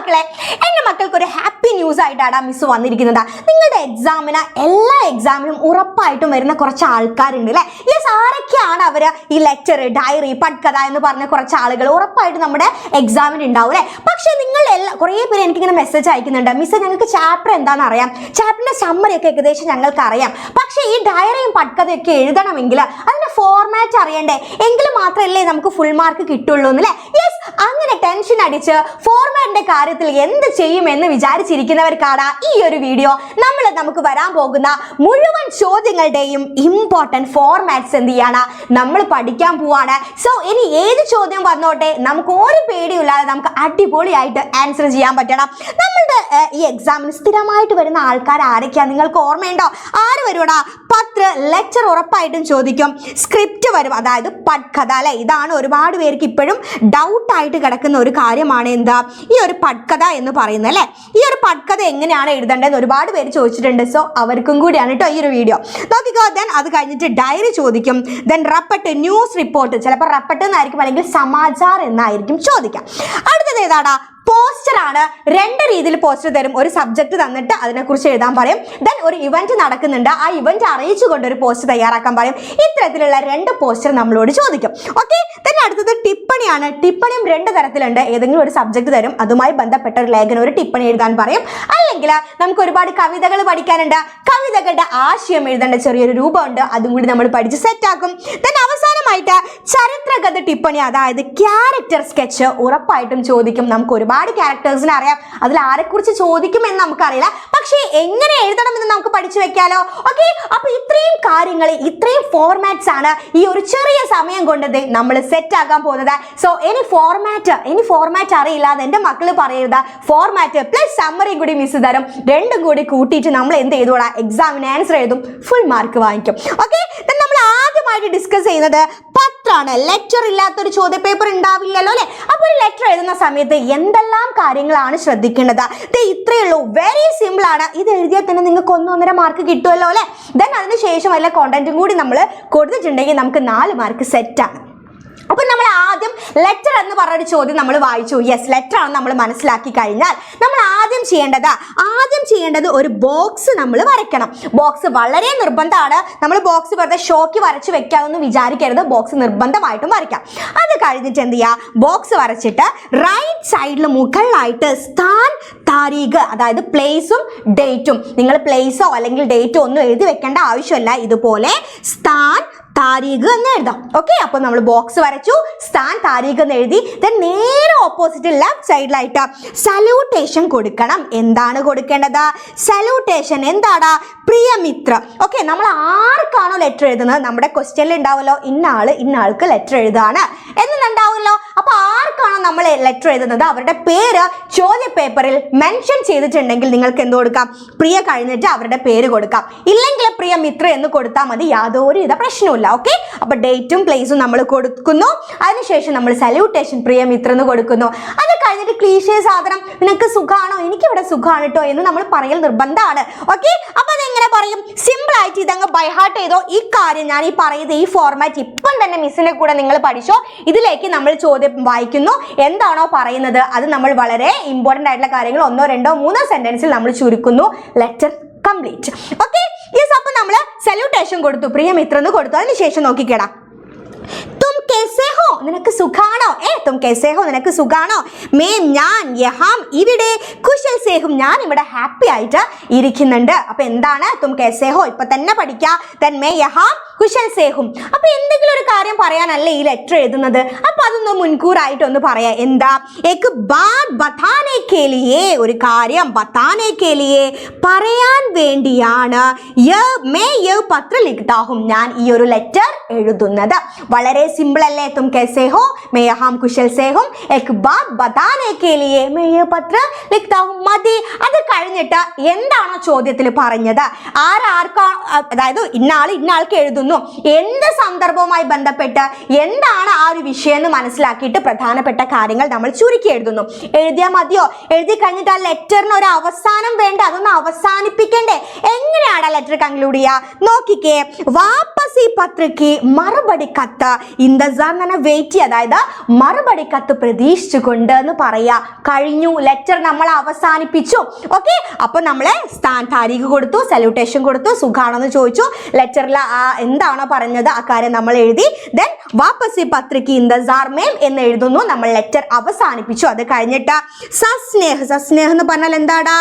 മക്കളെ, എൻ്റെ മക്കൾക്ക് ഒരു ഹാപ്പി ന്യൂസ് ആയിട്ടാണ് മിസ് വന്നിരിക്കുന്നത്. നിങ്ങളുടെ എക്സാമിന് എല്ലാ എക്സാമിനും ഉറപ്പായിട്ടും വരുന്ന കുറച്ച് ആൾക്കാരുണ്ട് അല്ലേ? യെസ്, ആരൊക്കെയാണ് അവർ? ഈ ലെക്ചർ, ഡയറി, പട്കഥ എന്ന് പറഞ്ഞ കുറച്ച് ആളുകൾ ഉറപ്പായിട്ട് നമ്മുടെ എക്സാമിന് ഉണ്ടാവും അല്ലേ? പക്ഷെ നിങ്ങൾ കുറേ പേര് എനിക്കിങ്ങനെ മെസ്സേജ് അയക്കുന്നുണ്ട്, മിസ് ഞങ്ങൾക്ക് ചാപ്റ്റർ എന്താണെന്ന് അറിയാം, ചാപ്റ്ററിന്റെ സമ്മറി ഒക്കെ ഏകദേശം ഞങ്ങൾക്ക് അറിയാം, പക്ഷെ ഈ ഡയറിയും പട്കഥയൊക്കെ എഴുതണമെങ്കിൽ അതിന്റെ ഫോർമാറ്റ് അറിയണ്ടേ, എങ്കിൽ മാത്രമല്ലേ നമുക്ക് ഫുൾ മാർക്ക് കിട്ടുള്ളൂ എന്നല്ലേ? യെസ്, അങ്ങനെ ടെൻഷൻ അടിച്ച് ഫോർമാറ്റിന്റെ കാര്യത്തിൽ എന്ത് ചെയ്യുമെന്ന് വിചാരിച്ചിരിക്കുന്നവർക്കാണ് ഈ ഒരു വീഡിയോ. നമുക്ക് വരാൻ പോകുന്ന മുഴുവൻ ചോദ്യങ്ങളുടെയും ഇമ്പോർട്ടൻറ്റ് ഫോർമാറ്റ്സ് എന്ത് ചെയ്യാണ് നമ്മൾ പഠിക്കാൻ പോവാണ്. സോ ഇനി ഏത് ചോദ്യം വന്നോട്ടെ, നമുക്ക് ഒരു പേടിയില്ലാതെ നമുക്ക് അടിപൊളിയായിട്ട് ആൻസർ ചെയ്യാൻ പറ്റണം. നമ്മളുടെ ഈ എക്സാമിന് സ്ഥിരമായിട്ട് വരുന്ന ആൾക്കാർ ആരൊക്കെയാണ് നിങ്ങൾക്ക് ഓർമ്മയുണ്ടോ? ആര് വരുവാടാ? പത്ര, ലെക്ചർ ഉറപ്പായിട്ടും ചോദിക്കും, സ്ക്രിപ്റ്റ് വരും, അതായത് പട്കഥ അല്ലെ? ഇതാണ് ഒരുപാട് പേർക്ക് ഇപ്പോഴും ഡൗട്ടായിട്ട് കിടക്കുന്ന ഒരു കാര്യമാണ്. എന്താ ഈ ഒരു പട്കഥ എന്ന് പറയുന്നത് അല്ലേ? ഈ ഒരു പട്കഥ എങ്ങനെയാണ് എഴുതേണ്ടതെന്ന് ഒരുപാട് പേര് ചോദിച്ചിട്ടുണ്ട്. സോ അവർക്കും കൂടിയാണ് കേട്ടോ ഈ ഒരു വീഡിയോ. നോക്കിക്കോ. ദെൻ അത് കഴിഞ്ഞിട്ട് ഡയറി ചോദിക്കും. ദെൻ റപ്പട്ട്, ന്യൂസ് റിപ്പോർട്ട്, ചിലപ്പോൾ റപ്പട്ട് എന്നായിരിക്കും, അല്ലെങ്കിൽ സമാചാർ എന്നായിരിക്കും ചോദിക്കാം. അടുത്തത് ഏതാടാ? പോസ്റ്റർ ആണ്. രണ്ട് രീതിയിൽ പോസ്റ്റർ തരും. ഒരു സബ്ജക്ട് തന്നിട്ട് അതിനെക്കുറിച്ച് എഴുതാൻ പറയും. ദെൻ ഒരു ഇവന്റ് നടക്കുന്നുണ്ട്, ആ ഇവന്റ് അറിയിച്ചുകൊണ്ട് ഒരു പോസ്റ്റർ തയ്യാറാക്കാൻ പറയും. ഇത്തരത്തിലുള്ള രണ്ട് പോസ്റ്റർ നമ്മളോട് ചോദിക്കും. ഓക്കെ. ദെൻ അടുത്തത് ടിപ്പണിയാണ്. ടിപ്പണിയും രണ്ട് തരത്തിലുണ്ട്. ഏതെങ്കിലും ഒരു സബ്ജക്ട് തരും, അതുമായി ബന്ധപ്പെട്ട ഒരു ലേഖനം, ഒരു ടിപ്പണി എഴുതാൻ പറയും. അല്ലെങ്കിൽ നമുക്ക് ഒരുപാട് കവിതകൾ പഠിക്കാനുണ്ട്, കവിതകളുടെ ആശയം എഴുതേണ്ട ചെറിയൊരു രൂപമുണ്ട്, അതും കൂടി നമ്മൾ പഠിച്ച് സെറ്റാക്കും. ദെൻ അവസാനമായിട്ട് ചരിത്രഗത ടിപ്പണി, അതായത് ക്യാരക്ടർ സ്കെച്ച് ഉറപ്പായിട്ടും ചോദിക്കും. നമുക്ക് ഒരുപാട് ക്യാരക്ടേഴ്സിനെ അറിയാം, അതിൽ ആരെക്കുറിച്ച് ചോദിക്കുമെന്ന് നമുക്കറിയില്ല, പക്ഷേ എങ്ങനെ എഴുതണമെന്ന് നമുക്ക് പഠിച്ചു വെക്കാലോ. ഓക്കെ. അപ്പൊ ഇത്രയും കാര്യങ്ങൾ, ഇത്രയും ഫോർമാറ്റ്സ് ആണ് ഈ ഒരു ചെറിയ സമയം കൊണ്ട് നമ്മൾ സെറ്റ് ആക്കാൻ പോകുന്നത്. സോ ഇനി ഫോർമാറ്റ് അറിയില്ലാതെ എൻ്റെ മക്കൾ പറയരുത്, ഫോർമാറ്റ് പ്ലസ് സമ്മറിയും കൂടി മിസ് തരും, രണ്ടും കൂടി കൂട്ടിയിട്ട് നമ്മൾ എന്ത് ചെയ്തോളാം, എക്സാമിന് ആൻസർ എഴുതും, ഫുൾ മാർക്ക് വാങ്ങിക്കും. ഓക്കെ. നമ്മൾ ആദ്യമായിട്ട് ഡിസ്കസ് ചെയ്യുന്നത് പത്രാണ്. ലെക്ചർ ഇല്ലാത്തൊരു ചോദ്യ പേപ്പർ ഉണ്ടാവില്ലല്ലോ അല്ലെ? അപ്പോൾ ഒരു ലെറ്റർ എഴുതുന്ന സമയത്ത് എന്തെല്ലാം കാര്യങ്ങളാണ് ശ്രദ്ധിക്കേണ്ടത്? ഇത്രയേ ഉള്ളൂ, വെരി സിമ്പിൾ ആണ്. ഇത് എഴുതിയാൽ തന്നെ നിങ്ങൾക്ക് 1-1.5 മാർക്ക് കിട്ടുമല്ലോ അല്ലെ? ദെൻ അതിനുശേഷം വല്ല കോണ്ടന്റും കൂടി നമ്മൾ കൊടുത്തിട്ടുണ്ടെങ്കിൽ നമുക്ക് 4 മാർക്ക് സെറ്റാണ്. അപ്പൊ നമ്മൾ ആദ്യം ലെറ്റർ എന്ന് പറഞ്ഞൊരു ചോദ്യം നമ്മൾ വായിച്ചു. യെസ്, ലെറ്റർ ആണ് നമ്മൾ മനസ്സിലാക്കി കഴിഞ്ഞാൽ നമ്മൾ ആദ്യം ചെയ്യേണ്ടത് ഒരു ബോക്സ് നമ്മൾ വരയ്ക്കണം. ബോക്സ് വളരെ നിർബന്ധമാണ്. നമ്മൾ ബോക്സ് വെറുതെ ഷോക്ക് വരച്ച് വെക്കാമെന്ന് വിചാരിക്കരുത്, ബോക്സ് നിർബന്ധമായിട്ടും വരയ്ക്കാം. അത് കഴിഞ്ഞിട്ട് എന്ത് ചെയ്യുക, ബോക്സ് വരച്ചിട്ട് റൈറ്റ് സൈഡിൽ മുകളിലായിട്ട് സ്ഥാൻ, താരീഖ്, അതായത് പ്ലേസും ഡേറ്റും, നിങ്ങൾ പ്ലേസോ അല്ലെങ്കിൽ ഡേറ്റോ ഒന്നും എഴുതി വെക്കേണ്ട ആവശ്യമില്ല. ഇതുപോലെ സ്ഥാൻ, താരീഖ് എന്ന് എഴുതാം. ഓക്കെ. അപ്പൊ നമ്മൾ ബോക്സ് വരച്ചു, സ്ഥാൻ, താരീഖ് എന്ന് എഴുതി. ദെൻ നേരെ ഓപ്പോസിറ്റ് ലെഫ്റ്റ് സൈഡിലായിട്ട് സല്യൂട്ടേഷൻ കൊടുക്കണം. എന്താണ് കൊടുക്കേണ്ടത്? സല്യൂട്ടേഷൻ എന്താടാ? പ്രിയമിത്ര. ഓക്കെ. നമ്മൾ ആർക്കാണോ ലെറ്റർ എഴുതുന്നത്, നമ്മുടെ ക്വസ്റ്റ്യനിൽ ഉണ്ടാവുമല്ലോ, ഇന്നാൾക്ക് ലെറ്റർ എഴുതാണ് എന്നുണ്ടാവുമല്ലോ. അപ്പൊ ആർക്കാണോ നമ്മൾ ലെറ്റർ എഴുതുന്നത് അവരുടെ പേര് ചോദ്യ പേപ്പറിൽ മെൻഷൻ ചെയ്തിട്ടുണ്ടെങ്കിൽ നിങ്ങൾക്ക് എന്ത് കൊടുക്കാം? പ്രിയ കഴിഞ്ഞിട്ട് അവരുടെ പേര് കൊടുക്കാം. ഇല്ലെങ്കിൽ പ്രിയമിത്ര എന്ന് കൊടുത്താൽ മതി, യാതൊരുവിധ പ്രശ്നവും. ഓക്കെ. അപ്പൊ ഡേറ്റും പ്ലേസും നമ്മൾ കൊടുക്കുന്നു. അതിനുശേഷം നമ്മൾ സല്യൂട്ടേഷൻ പ്രിയമിത്ര എന്ന് കൊടുക്കുന്നു. അത് കഴിഞ്ഞിട്ട് ക്ലീഷേ സാധനം, നിനക്ക് സുഖാണോ? എനിക്കിവിടെ സുഖമാണ് കേട്ടോ എന്ന് നമ്മൾ പറയൽ നിർബന്ധമാണ്. ഓക്കെ. അപ്പൊ അതെങ്ങനെ പറയും? സിമ്പിൾ ആയിട്ട് ഇതങ്ങ് ബൈ ഹാർട്ട് ചെയ്തോ. ഈ കാര്യം ഞാൻ ഈ പറയുന്നത്, ഈ ഫോർമാറ്റ് ഇപ്പം തന്നെ മിസ്സിന്റെ കൂടെ നിങ്ങൾ പഠിച്ചോ. ഇതിലേക്ക് നമ്മൾ ചോദ്യം വായിക്കുന്നു, എന്താണോ പറയുന്നത് അത് നമ്മൾ വളരെ ഇമ്പോർട്ടൻ്റ് ആയിട്ടുള്ള കാര്യങ്ങൾ 1, 2, 3 സെന്റൻസിൽ നമ്മൾ ചുരുക്കുന്നു. Letter complete. ഓക്കെ. യെസ്. അപ്പൊ നമ്മൾ സല്യൂട്ടേഷൻ കൊടുത്തു, പ്രിയമിത്ര എന്ന് കൊടുത്തു. അതിനുശേഷം നോക്കിക്കേടാ, തും कैसे हो, നിനക്ക് സുഖാണോ? തും कैसे हो, നിനക്ക് സുഖാണോ? മേം, ഞാൻ, യഹാം, ഇവിടെ, കുശൽ സേഹും, ഞാൻ ഇവിടെ ഹാപ്പി ആയിട്ട് ഇരിക്കുന്നുണ്ട്. അപ്പൊ എന്താണ് തും कैसे हो? ഇപ്പൊ തന്നെ പഠിക്കാം. Then may യഹാം കുശൽ സേഹും. അപ്പൊ എന്തെങ്കിലും ഒരു കാര്യം പറയാനല്ലേ ഈ ലെറ്റർ എഴുതുന്നത്, അപ്പൊ അതൊന്ന് മുൻകൂറായിട്ടൊന്ന് പറയാം. എന്താ? एक बात बताने के लिए, ഒരു കാര്യം बताने के लिए, പറയാൻ വേണ്ടിയാണ് मैं ये पत्र लिखता हूं, ഞാൻ ഈ ഒരു ലെറ്റർ എഴുതുന്നത്. വളരെ സിമ്പിൾ അല്ലേ? തും कैसे हो, मैं यहाँ कुशल से हूँ, एक बात बताने के लिए मैं ये पत्र लिखता हूँ. മതി. അത് കഴിഞ്ഞിട്ട് എന്താണോ ചോദ്യത്തിൽ പറഞ്ഞത്, അതായത് ഇന്നാൾക്ക് എഴുതുന്നു, എഴുതുന്നു. എന്ത് സന്ദർഭവുമായി ബന്ധപ്പെട്ട് എന്താണ് ആ ഒരു വിഷയം എന്ന് മനസ്സിലാക്കിയിട്ട് പ്രധാനപ്പെട്ട കാര്യങ്ങൾ നമ്മൾ ചുരുക്കി എഴുതുന്നു. എഴുതിയാൽ മതിയോ? എഴുതി കഴിഞ്ഞിട്ട് ആ ലെറ്ററിന് ഒരു അവസാനം വേണ്ട, അതൊന്ന് അവസാനിപ്പിക്കണ്ടേ? എങ്ങനെയാണ് ആ ലെറ്റർ കൺക്ലൂഡ് ചെയ്യുക? നോക്കിക്കേ, വാപ്പസി പത്രക്ക് മറുപടി കത്ത് ഇന്റസാർ എന്ന് വെയിറ്റ് ചെയ്യുക, അതായത് മറുപടി കത്ത് പ്രതീക്ഷിച്ചുകൊണ്ട് എന്ന് പറയാ. കഴിഞ്ഞു, ലെറ്റർ നമ്മൾ അവസാനിപ്പിച്ചു. ഓക്കെ, അപ്പൊ നമ്മളെ താരീഖ് കൊടുത്തു, സല്യൂട്ടേഷൻ കൊടുത്തു, സുഖാണെന്ന് ചോദിച്ചു, ലെറ്ററിൽ എന്താണോ പറഞ്ഞത് ആ കാര്യം നമ്മൾ എഴുതി. ദെൻ വാപ്പസി പത്രക്ക് ഇന്റസാർ മേം എന്ന് എഴുതുന്നു, നമ്മൾ ലെറ്റർ അവസാനിപ്പിച്ചു. അത് കഴിഞ്ഞിട്ട് സസ്നേഹ്, സസ്നേഹ് എന്ന് പറഞ്ഞാൽ എന്താടാ?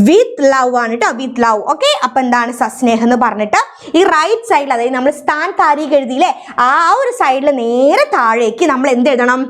വിത്ത് ലവ് ആണ് കേട്ടോ, വിത്ത് ലവ്. ഓക്കെ, അപ്പൊ എന്താണ് സസ്നേഹ് എന്ന് പറഞ്ഞിട്ട് ഈ റൈറ്റ് സൈഡിൽ, അതായത് നമ്മൾ സ്ഥാൻ താരീഖ് എഴുതിയില്ലേ, ആ ഒരു സൈഡിൽ നേരെ താഴേക്ക് നമ്മൾ എന്ത് എഴുതണം?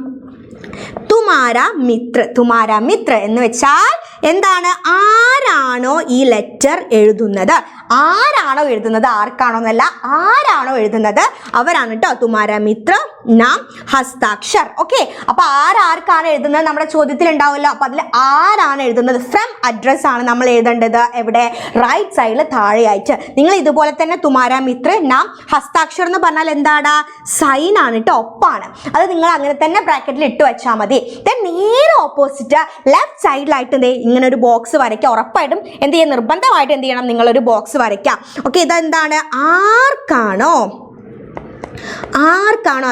തുമാര മിത്ര, തുമാര മിത്ര എന്ന് വെച്ചാൽ എന്താണ്? ആരാണോ ഈ ലെറ്റർ എഴുതുന്നത്, ആരാണോ എഴുതുന്നത്, ആർക്കാണോ എന്നല്ല, ആരാണോ എഴുതുന്നത് അവരാണ് കേട്ടോ തുമാര മിത്ര നാം ഹസ്താക്ഷർ. ഓക്കെ, അപ്പൊ ആർക്കാണ് എഴുതുന്നത് നമ്മുടെ ചോദ്യത്തിൽ ഉണ്ടാവുമല്ലോ. അപ്പൊ അതിൽ ആരാണ് എഴുതുന്നത്? ഫ്രം അഡ്രസ് ആണ് നമ്മൾ എഴുതേണ്ടത്. എവിടെ? റൈറ്റ് സൈഡിൽ താഴെയായിട്ട്. നിങ്ങൾ ഇതുപോലെ തന്നെ തുമാര മിത്ര നാം ഹസ്താക്ഷർ എന്ന് പറഞ്ഞാൽ എന്താടാ? സൈൻ ആണ് കേട്ടോ, ഒപ്പാണ്. അത് നിങ്ങൾ അങ്ങനെ തന്നെ ബ്രാക്കറ്റിൽ ഇട്ട് വെച്ചാൽ മതി. ദെൻ നേരെ ഓപ്പോസിറ്റ് ലെഫ്റ്റ് സൈഡിലായിട്ട് ഇങ്ങനെ ഒരു ബോക്സ് വരയ്ക്കുക. ഉറപ്പായിട്ടും എന്ത് ചെയ്യാം? നിർബന്ധമായിട്ട് എന്ത് ചെയ്യണം? നിങ്ങളൊരു ബോക്സ് വരയ്ക്കാം. ഓക്കെ, ഇതെന്താണ്? ആർക്കാണോ,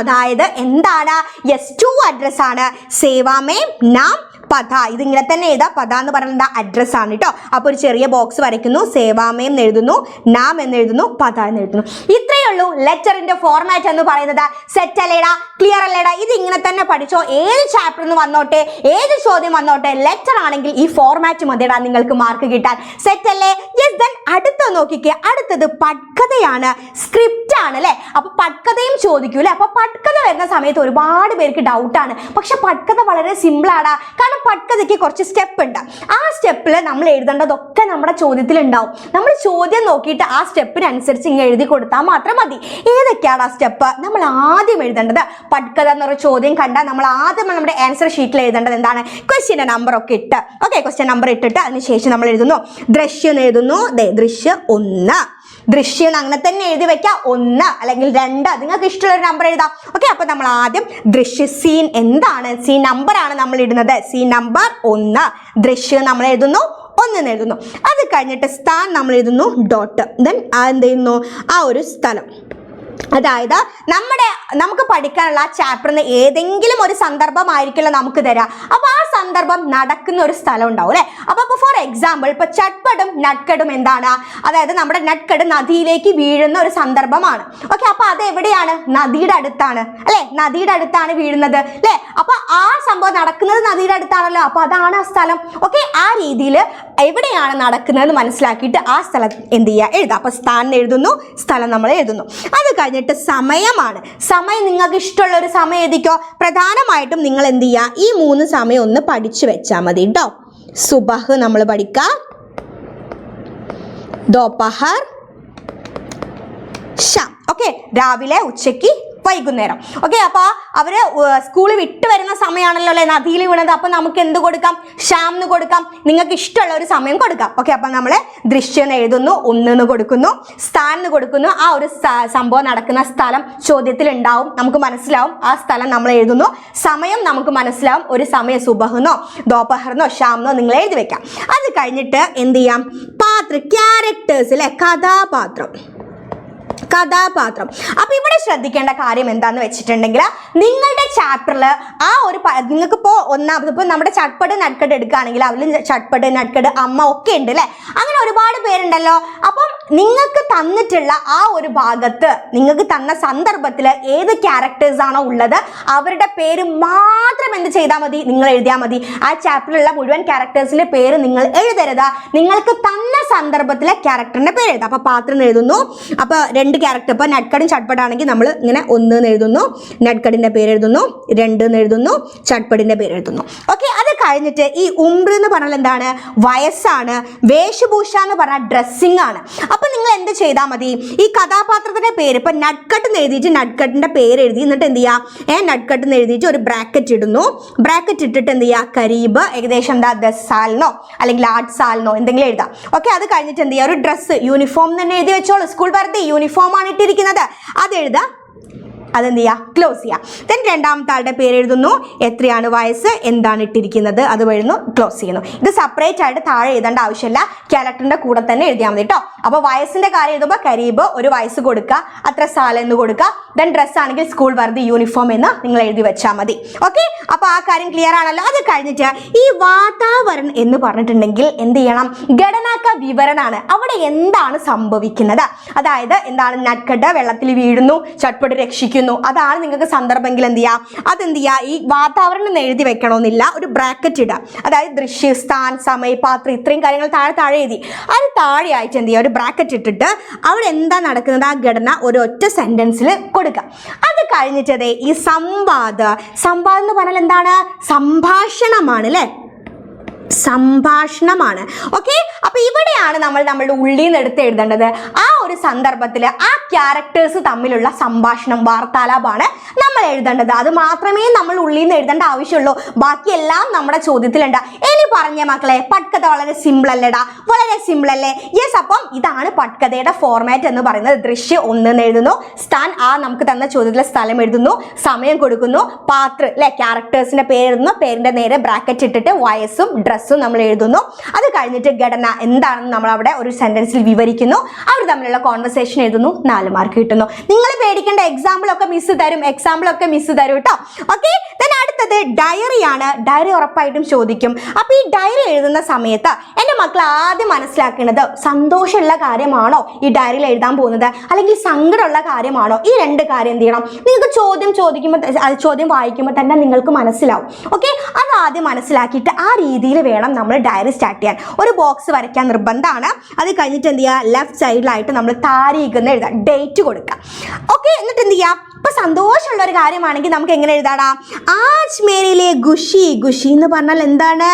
അതായത് എന്താണ്? യെസ്, ടു അഡ്രസ് ആണ്. സേവാമേം നാം പത, ഇതിങ്ങനെ തന്നെ എഴുതാ. പത എന്ന് പറയുന്നത് അഡ്രസ് ആണ് കേട്ടോ. അപ്പോൾ ഒരു ചെറിയ ബോക്സ് വരയ്ക്കുന്നു, സേവാമേം എന്ന് എഴുതുന്നു, നാം എന്ന് എഴുതുന്നു, പത എന്ന് എഴുതുന്നു. ഇത്രയേ ഉള്ളൂ ലെറ്ററിന്റെ ഫോർമാറ്റ് എന്ന് പറയുന്നത്. സെറ്റ് അല്ലേടാ? ക്ലിയർ അല്ലേടാ? ഇത് ഇങ്ങനെ തന്നെ പഠിച്ചോ. ഏത് ചാപ്റ്ററിൽ നിന്ന് വന്നോട്ടെ, ഏത് ചോദ്യം വന്നോട്ടെ, ലെറ്റർ ആണെങ്കിൽ ഈ ഫോർമാറ്റ് മതിയടാ നിങ്ങൾക്ക് മാർക്ക് കിട്ടാൻ. സെറ്റ് അല്ലേ? യെസ്. ദെൻ അടുത്ത നോക്കിക്കേ, അടുത്തത് പട്കഥയാണ്, സ്ക്രിപ്റ്റ് ആണ് അല്ലേ? അപ്പൊ പട്കഥയും ചോദിക്കൂല്ലേ? അപ്പൊ പട്കഥ വരുന്ന സമയത്ത് ഒരുപാട് പേർക്ക് ഡൗട്ടാണ്. പക്ഷെ പട്കഥ വളരെ സിമ്പിൾ ആടാ. കാരണം പട്കഥയ്ക്ക് കുറച്ച് സ്റ്റെപ്പ് ഉണ്ട്. ആ സ്റ്റെപ്പിൽ നമ്മൾ എഴുതേണ്ടതൊക്കെ നമ്മുടെ ചോദ്യത്തിൽ ഉണ്ടാവും. നമ്മൾ ചോദ്യം നോക്കിയിട്ട് ആ സ്റ്റെപ്പിനനുസരിച്ച് ഇങ്ങനെ എഴുതി കൊടുത്താൽ മാത്രം മതി. ഏതൊക്കെയാണ് ആ സ്റ്റെപ്പ്? നമ്മൾ ആദ്യം എഴുതേണ്ടത്, പട്കഥ എന്നൊരു ചോദ്യം കണ്ടാൽ നമ്മൾ ആദ്യം നമ്മുടെ ആൻസർ ഷീറ്റിൽ എഴുതേണ്ടത് എന്താണ്? ക്വസ്റ്റ്യൻ നമ്പർ ഒക്കെ ഇട്ട്, ഓക്കെ, ക്വസ്റ്റ്യൻ നമ്പർ ഇട്ടിട്ട് അതിനുശേഷം നമ്മൾ എഴുതുന്നു ദൃശ്യം എന്ന് എഴുതുന്നു. ദൃശ്യം 1, ദൃശ്യം അങ്ങനെ തന്നെ എഴുതി വെക്കാം. 1 അല്ലെങ്കിൽ 2, നിങ്ങൾക്ക് ഇഷ്ടമുള്ള നമ്പർ എഴുതാം. ഓക്കെ, അപ്പൊ നമ്മൾ ആദ്യം ദൃശ്യ സീൻ എന്താണ്? സീൻ നമ്പർ ആണ് നമ്മൾ ഇടുന്നത്. സീൻ നമ്പർ 1, ദൃശ്യം നമ്മൾ എഴുതുന്നു, 1 എന്ന് എഴുതുന്നു. അത് കഴിഞ്ഞിട്ട് സ്ഥാൻ നമ്മൾ എഴുതുന്നു, ഡോട്ട്. ദെൻ എന്ത് ചെയ്യുന്നു? ആ ഒരു സ്ഥലം, അതായത് നമുക്ക് പഠിക്കാനുള്ള ആ ചാപ്റ്ററിന് ഏതെങ്കിലും ഒരു സന്ദർഭമായിരിക്കില്ല നമുക്ക് തരാം. അപ്പൊ ആ സന്ദർഭം നടക്കുന്ന ഒരു സ്ഥലം ഉണ്ടാവും അല്ലെ? അപ്പൊ ഫോർ എക്സാമ്പിൾ ഇപ്പൊ ചട്പടും നട്കടും എന്താണ്? അതായത് നമ്മുടെ നട്കട് നദിയിലേക്ക് വീഴുന്ന ഒരു സന്ദർഭമാണ്. ഓക്കെ, അപ്പൊ അത് എവിടെയാണ്? നദിയുടെ അടുത്താണ് അല്ലെ? നദിയുടെ അടുത്താണ് വീഴുന്നത് അല്ലെ? അപ്പൊ ആ സംഭവം നടക്കുന്നത് നദിയുടെ അടുത്താണല്ലോ, അപ്പൊ അതാണ് ആ സ്ഥലം. ഓക്കെ, ആ രീതിയിൽ എവിടെയാണ് നടക്കുന്നത് മനസ്സിലാക്കിയിട്ട് ആ സ്ഥലം എന്ത് ചെയ്യുക? എഴുതാം. അപ്പൊ സ്ഥാനം എഴുതുന്നു, സ്ഥലം നമ്മൾ എഴുതുന്നു. അത് കഴിഞ്ഞിട്ട് സമയമാണ്. സമയം നിങ്ങൾക്ക് ഇഷ്ടമുള്ള ഒരു സമയം എഴുതിക്കോ. പ്രധാനമായിട്ടും നിങ്ങൾ എന്ത് ചെയ്യുക? ഈ 3 സമയം ഒന്ന് പഠിച്ചു വെച്ചാൽ മതി കേട്ടോ. സുബഹ് നമ്മൾ പഠിക്കാം, ദോപഹർ, ഷാം. ഓക്കെ, രാവിലെ, ഉച്ചയ്ക്ക്, വൈകുന്നേരം. ഓക്കെ, അപ്പൊ അവര് സ്കൂൾ വിട്ട് വരുന്ന സമയമാണല്ലോ അല്ലെ നദിയിൽ വീണത്. അപ്പൊ നമുക്ക് എന്ത് കൊടുക്കാം? ഷാം എന്ന് കൊടുക്കാം. നിങ്ങൾക്ക് ഇഷ്ടമുള്ള ഒരു സമയം കൊടുക്കാം. ഓക്കെ, അപ്പൊ നമ്മള് ദൃശ്യം എഴുതുന്നു, 1 എന്ന് കൊടുക്കുന്നു, സ്ഥാൻ എന്ന് കൊടുക്കുന്നു. ആ ഒരു സംഭവം നടക്കുന്ന സ്ഥലം ചോദ്യത്തിൽ ഉണ്ടാവും, നമുക്ക് മനസ്സിലാവും. ആ സ്ഥലം നമ്മൾ എഴുതുന്നു. സമയം നമുക്ക് മനസ്സിലാവും. ഒരു സമയം സുബഹെന്നോ ദോപഹർന്നോ ഷാമെന്നോ നിങ്ങൾ എഴുതി വെക്കാം. അത് കഴിഞ്ഞിട്ട് എന്ത് ചെയ്യാം? ക്യാരക്ടേഴ്സ് അല്ലെ? കഥാപാത്രം. അപ്പൊ ഇവിടെ ശ്രദ്ധിക്കേണ്ട കാര്യം എന്താന്ന് വെച്ചിട്ടുണ്ടെങ്കിൽ, നിങ്ങളുടെ ചാപ്റ്ററിൽ ആ ഒരു നിങ്ങൾക്ക് ഇപ്പോ ഒന്നാമത് ഇപ്പൊ നമ്മുടെ ചട്പട് നട്കട് എടുക്കുകയാണെങ്കിൽ അതിൽ ചട്പട് നട്കട് അമ്മ ഒക്കെ ഉണ്ട് അല്ലെ? അങ്ങനെ ഒരുപാട് പേരുണ്ടല്ലോ. അപ്പം നിങ്ങൾക്ക് തന്നിട്ടുള്ള ആ ഒരു ഭാഗത്ത് നിങ്ങൾക്ക് തന്ന സന്ദർഭത്തിൽ ഏത് ക്യാരക്ടേഴ്സ് ആണോ ഉള്ളത് അവരുടെ പേര് മാത്രം എന്ത് ചെയ്താൽ മതി? നിങ്ങൾ എഴുതിയാൽ മതി. ആ ചാപ്റ്ററിലുള്ള മുഴുവൻ ക്യാരക്ടേഴ്സിന്റെ പേര് നിങ്ങൾ എഴുതരുത്. നിങ്ങൾക്ക് തന്ന സന്ദർഭത്തിലെ ക്യാരക്ടറിന്റെ പേര് എഴുതാം. അപ്പൊ പാത്രം എഴുതുന്നു. അപ്പൊ 2 ക്യാരക്ടർ, ഇപ്പൊ നട്കടും ചട്പടാണെങ്കിൽ നമ്മൾ ഇങ്ങനെ 1 എന്ന് എഴുതുന്നു, നട്കടിന്റെ പേര് എഴുതുന്നു, 2 എന്ന് എഴുതുന്നു, ചട്പടിന്റെ പേര് എഴുതുന്നു. ഓക്കെ, അത് കഴിഞ്ഞിട്ട് ഈ ഉംറ് എന്ന് പറഞ്ഞാൽ എന്താണ്? വയസ്സാണ്. വേഷഭൂഷ എന്ന് പറഞ്ഞാൽ ഡ്രസ്സിംഗ് ആണ്. അപ്പൊ നിങ്ങൾ എന്ത് ചെയ്താൽ മതി? ഈ കഥാപാത്രത്തിന്റെ പേര് ഇപ്പൊ നട്ട്കട്ട് എന്ന് എഴുതിയിട്ട് നട്ട്കട്ടിന്റെ പേര് എഴുതി, എന്നിട്ട് എന്ത് ചെയ്യുക? നട്ട്കട്ട് എന്ന് എഴുതിയിട്ട് ഒരു ബ്രാക്കറ്റ് ഇടുന്നു. ബ്രാക്കറ്റ് ഇട്ടിട്ട് എന്ത് ചെയ്യുക? കരീബ് ഏകദേശം എന്താ 10 സാലിനോ അല്ലെങ്കിൽ 8 സാലിനോ എന്തെങ്കിലും എഴുതാം. ഓക്കെ, അത് കഴിഞ്ഞിട്ട് എന്ത് ചെയ്യുക? ഒരു ഡ്രസ്സ് യൂണിഫോം തന്നെ എഴുതി വെച്ചോളൂ. സ്കൂൾ വർദ്ധി യൂണിഫോം ആണ് ഇട്ടിരിക്കുന്നത്, അത് എഴുതുക. അതെന്ത് ചെയ്യുക? ക്ലോസ് ചെയ്യുക. ദെൻ രണ്ടാമത്തെ ആളുടെ പേര് എഴുതുന്നു, എത്രയാണ് വയസ്സ്, എന്താണ് ഇട്ടിരിക്കുന്നത്, അത് എഴുതുന്നു, ക്ലോസ് ചെയ്യുന്നു. ഇത് സെപ്പറേറ്റ് ആയിട്ട് താഴെ എഴുതേണ്ട ആവശ്യമില്ല, ക്യാരക്ടറിന്റെ കൂടെ തന്നെ എഴുതിയാൽ മതി കേട്ടോ. അപ്പോൾ വയസ്സിന്റെ കാര്യം എഴുതുമ്പോൾ കരീബ് ഒരു വയസ്സ് കൊടുക്കുക, അത്ര സാല എന്ന് കൊടുക്കുക. ദെൻ ഡ്രസ് ആണെങ്കിൽ സ്കൂൾ വർദ്ധി യൂണിഫോം എന്ന് നിങ്ങൾ എഴുതി വെച്ചാൽ മതി. ഓക്കെ, അപ്പോൾ ആ കാര്യം ക്ലിയർ ആണല്ലോ. അത് കഴിഞ്ഞിട്ട് ഈ വാതാവരണം എന്ന് പറഞ്ഞിട്ടുണ്ടെങ്കിൽ എന്ത് ചെയ്യണം? ഘടനാക്ക വിവരണമാണ്. അവിടെ എന്താണ് സംഭവിക്കുന്നത്, അതായത് എന്താണ്? നട്ട്കട്ട് വെള്ളത്തിൽ വീഴുന്നു, ചട്പട് രക്ഷിക്കുന്നു, അതാണ് നിങ്ങൾക്ക് സന്ദർഭമെങ്കിൽ എന്ത് ചെയ്യാം? അതെന്ത് ചെയ്യുക? ഈ വാതാവരണം എഴുതി വെക്കണമെന്നില്ല, ഒരു ബ്രാക്കറ്റ് ഇടുക. അതായത് ദൃശ്യ, സ്ഥാൻ, സമയ, പാത്രം, ഇത്രയും കാര്യങ്ങൾ താഴെ എഴുതി. അത് താഴെ ആയിട്ട് എന്ത് ചെയ്യുക? ഒരു ബ്രാക്കറ്റ് ഇട്ടിട്ട് അവിടെ എന്താ നടക്കുന്നത് ആ ഘടന ഒരു ഒറ്റ സെന്റൻസിൽ കൊടുക്കുക. അത് കഴിഞ്ഞിട്ടതേ ഈ സംവാദം എന്ന് പറഞ്ഞാൽ എന്താണ്? സംഭാഷണമാണ് അല്ലേ? സംഭാഷണമാണ്. ഓക്കെ, അപ്പൊ ഇവിടെയാണ് നമ്മളുടെ ഉള്ളിൽ നിന്ന് എടുത്ത് എഴുതേണ്ടത്. ആ ഒരു സന്ദർഭത്തിൽ ആ ക്യാരക്ടേഴ്സ് തമ്മിലുള്ള സംഭാഷണം, വാർത്താലാപാണ് നമ്മൾ എഴുതേണ്ടത്. അത് മാത്രമേ നമ്മൾ ഉള്ളിൽ നിന്ന് എഴുതേണ്ട ആവശ്യമുള്ളൂ. ബാക്കിയെല്ലാം നമ്മുടെ ചോദ്യത്തിലുണ്ട്. ഇനി പറഞ്ഞ മക്കളെ, പട്കഥ വളരെ സിമ്പിൾ അല്ലേടാ? വളരെ സിമ്പിൾ അല്ലേ? യെസ്. അപ്പം ഇതാണ് പട്കഥയുടെ ഫോർമാറ്റ് എന്ന് പറയുന്നത്. ദൃശ്യം 1 എന്ന് എഴുതുന്നു, സ്ഥാൻ ആ നമുക്ക് തന്ന ചോദ്യത്തിലെ സ്ഥലം എഴുതുന്നു, സമയം കൊടുക്കുന്നു, പാത്ര അല്ലെ ക്യാരക്ടേഴ്സിന്റെ പേര് എഴുതുന്നു, പേരിന്റെ നേരെ ബ്രാക്കറ്റ് ഇട്ടിട്ട് വയസ്സും ഡ്രസ്സും നമ്മൾ എഴുതുന്നു. അത് കഴിഞ്ഞിട്ട് ഘടന എന്താണെന്ന് നമ്മൾ അവിടെ ഒരു സെന്റൻസിൽ വിവരിക്കുന്നു. അവർ തമ്മിലുള്ള കോൺവെർസേഷൻ എഴുതുന്നു, 4 മാർക്ക് കിട്ടുന്നു. നിങ്ങൾ പേടിക്കേണ്ട, എക്സാമ്പിൾ ഒക്കെ മിസ് തരും കേട്ടോ. ഓക്കെ, അടുത്തത് ഡയറിയാണ്. ഡയറി ഉറപ്പായിട്ടും ചോദിക്കും. അപ്പൊ ഈ ഡയറി എഴുതുന്ന സമയത്ത് എൻ്റെ മക്കൾ ആദ്യം മനസ്സിലാക്കേണ്ടത് സന്തോഷമുള്ള കാര്യമാണോ ഈ ഡയറിയിൽ എഴുതാൻ പോകുന്നത്, അല്ലെങ്കിൽ സങ്കടമുള്ള കാര്യമാണോ? ഈ 2 കാര്യം എന്ത് ചെയ്യണം? നിങ്ങൾക്ക് ചോദ്യം വായിക്കുമ്പോൾ തന്നെ നിങ്ങൾക്ക് മനസ്സിലാവും. ഓക്കെ, അത് ആദ്യം മനസ്സിലാക്കിയിട്ട് ആ രീതിയിൽ വേണം നമ്മൾ ഡയറി സ്റ്റാർട്ട് ചെയ്യാൻ. ഒരു ബോക്സ് വരയ്ക്കാൻ നിർബന്ധമാണ്. അത് കഴിഞ്ഞിട്ട് എന്ത് ചെയ്യുക? ലെഫ്റ്റ് സൈഡിലായിട്ട് നമ്മൾ താരീഖ് എന്ന് എഴുതാം, ഡേറ്റ് കൊടുക്കാം. ഓക്കെ, എന്നിട്ട് എന്ത് ചെയ്യാം? ഇപ്പൊ സന്തോഷമുള്ള ഒരു കാര്യമാണെങ്കിൽ നമുക്ക് എങ്ങനെ എഴുതാടാ? ആജ് മേരിലെ ഖുഷി. ഖുഷി എന്ന് പറഞ്ഞാൽ എന്താണ്?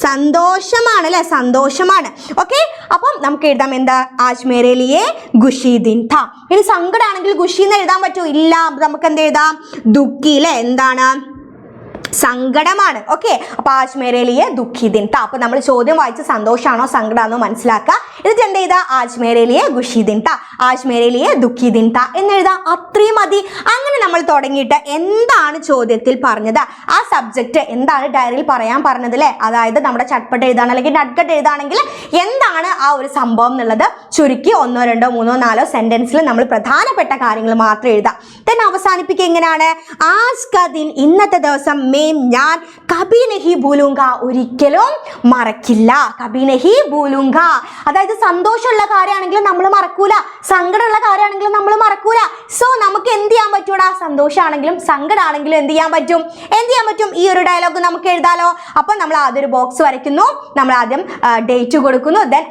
സന്തോഷമാണ് അല്ലെ? സന്തോഷമാണ്. ഓക്കെ, അപ്പം നമുക്ക് എഴുതാം എന്താ? ആജ് മേരിലെ ഖുഷി ദിൻ ഥാ. ഇനി സങ്കടമാണെങ്കിൽ ഖുഷി എന്ന് എഴുതാൻ പറ്റുമോ? ഇല്ല. നമുക്ക് എന്ത് എഴുതാം? ദുഃഖി അല്ലെ? എന്താണ്? സങ്കടമാണ്. ഓക്കെ, അപ്പൊ ആജ് മേരെ ലിയെ ദുഃഖി ദിൻ താ. അപ്പൊ നമ്മൾ ചോദ്യം വായിച്ച് സന്തോഷമാണോ സങ്കടമാണോ മനസ്സിലാക്കുക. എന്നിട്ട് എന്ത് ചെയ്താ? ആജ് മേരെ ലിയെ ഖുഷി ദിൻ താ, ആജ് മേരെ ലിയെ ദുഃഖി ദിൻ താ എന്ന് എഴുതാം. അത്രയും മതി. അങ്ങനെ നമ്മൾ തുടങ്ങിയിട്ട് എന്താണ് ചോദ്യത്തിൽ പറഞ്ഞത്, ആ സബ്ജക്റ്റ് എന്താണ് ഡയറിയിൽ പറയാൻ പറഞ്ഞത് അല്ലേ? അതായത് നമ്മുടെ ചട്പട്ട് എഴുതാണ് അല്ലെങ്കിൽ നട്ട്കട്ട് എഴുതാണെങ്കിൽ എന്താണ് ആ ഒരു സംഭവം എന്നുള്ളത് ചുരുക്കി 1, 2, 3, 4 സെന്റൻസിൽ നമ്മൾ പ്രധാനപ്പെട്ട കാര്യങ്ങൾ മാത്രം എഴുതാം. then അവസാനിപ്പിക്കുക എങ്ങനെയാണ്? ആജ് കാ ദിൻ, ഇന്നത്തെ ദിവസം ഞാൻ കബി നഹി ഭൂലൂങ്ക, ഒരിക്കലും മറക്കില്ല. കബി നഹി ഭൂലൂങ്ക, അതായത് സന്തോഷമുള്ള കാര്യമാണെങ്കിലും നമ്മൾ മറക്കൂല, സങ്കടമുള്ള കാര്യമാണെങ്കിലും നമ്മൾ മറക്കൂല. സോ നമുക്ക് എന്ത് ചെയ്യാൻ പറ്റൂടാ? സന്തോഷമാണെങ്കിലും സങ്കടമാണെങ്കിലും എന്ത് ചെയ്യാൻ പറ്റും? ഈ ഒരു ഡയലോഗ് നമുക്ക് എഴുതാലോ. അപ്പൊ നമ്മൾ ആദ്യം ഒരു ബോക്സ് വരയ്ക്കുന്നു, നമ്മൾ ആദ്യം ഡേറ്റ് കൊടുക്കുന്നു, ദെൻ